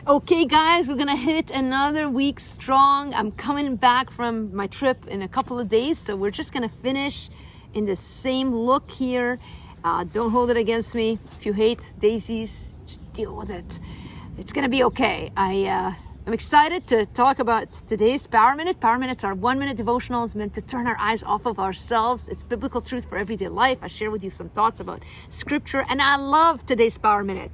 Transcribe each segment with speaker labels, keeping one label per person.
Speaker 1: Okay, guys, we're gonna hit another week strong. I'm coming back from my trip in a couple of days, so we're just gonna finish in the same look here. Don't hold it against me. If you hate daisies, just deal with it. It's gonna be okay. I'm excited to talk about today's Power Minute. Power Minutes are 1-minute devotionals meant to turn our eyes off of ourselves. It's biblical truth for everyday life. I share with you some thoughts about scripture, and I love today's Power Minute.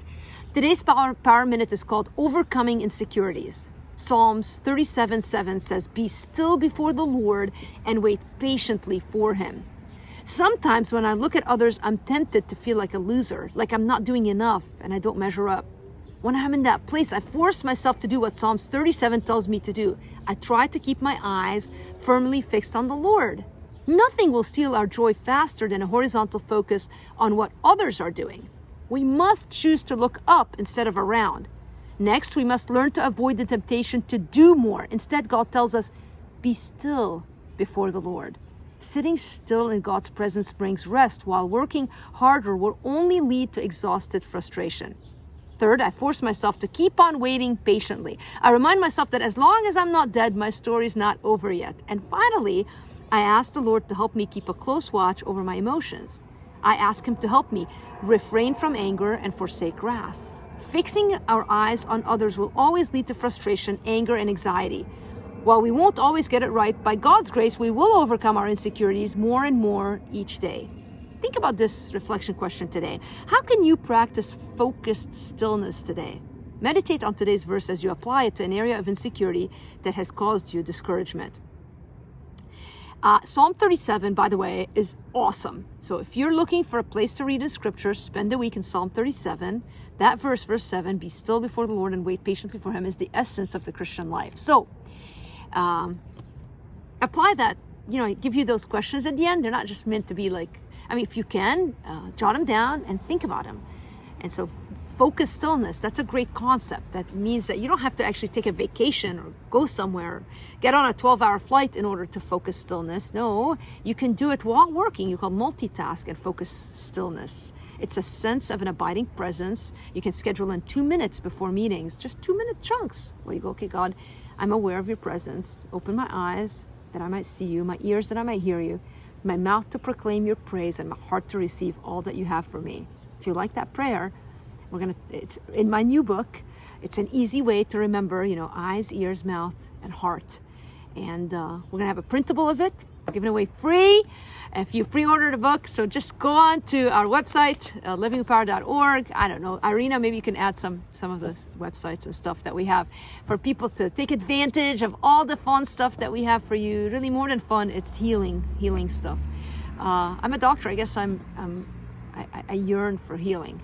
Speaker 1: Today's Power Minute is called Overcoming Insecurities. Psalms 37:7 says, "Be still before the Lord and wait patiently for Him." Sometimes when I look at others, I'm tempted to feel like a loser, like I'm not doing enough and I don't measure up. When I'm in that place, I force myself to do what Psalms 37 tells me to do. I try to keep my eyes firmly fixed on the Lord. Nothing will steal our joy faster than a horizontal focus on what others are doing. We must choose to look up instead of around. Next, we must learn to avoid the temptation to do more. Instead, God tells us, be still before the Lord. Sitting still in God's presence brings rest, while working harder will only lead to exhausted frustration. Third, I force myself to keep on waiting patiently. I remind myself that as long as I'm not dead, my story's not over yet. And finally, I ask the Lord to help me keep a close watch over my emotions. I ask Him to help me refrain from anger and forsake wrath. Fixing our eyes on others will always lead to frustration, anger, and anxiety. While we won't always get it right, by God's grace, we will overcome our insecurities more and more each day. Think about this reflection question today. How can you practice focused stillness today? Meditate on today's verse as you apply it to an area of insecurity that has caused you discouragement. Psalm 37, by the way, is awesome. So if you're looking for a place to read in scripture, spend the week in Psalm 37. That verse 7, be still before the Lord and wait patiently for Him, is the essence of the Christian life. So apply that, give you those questions at the end. They're not just meant to be if you can, jot them down and think about them. And so focused stillness, that's a great concept. That means that you don't have to actually take a vacation or go somewhere, get on a 12-hour flight in order to focus stillness. No, you can do it while working. You can multitask and focus stillness. It's a sense of an abiding presence. You can schedule in 2 minutes before meetings, just 2-minute chunks where you go, okay, God, I'm aware of your presence. Open my eyes that I might see you, my ears that I might hear you, my mouth to proclaim your praise, and my heart to receive all that you have for me. If you like that prayer, it's in my new book. It's an easy way to remember, eyes, ears, mouth, and heart. And we're gonna have a printable of it, giving away free if you pre-order the book. So just go on to our website, livingpower.org. I don't know, Irina, maybe you can add some of the websites and stuff that we have for people to take advantage of all the fun stuff that we have for you. Really, more than fun, it's healing stuff. I'm a doctor. I guess I yearn for healing.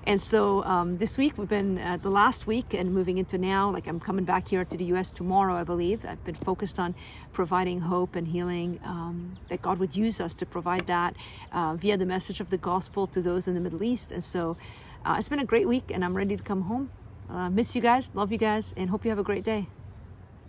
Speaker 1: And so this week, we've been the last week and moving into now, I'm coming back here to the U.S. tomorrow, I believe. I've been focused on providing hope and healing, that God would use us to provide that via the message of the gospel to those in the Middle East. And so it's been a great week, and I'm ready to come home. Miss you guys, love you guys, and hope you have a great day.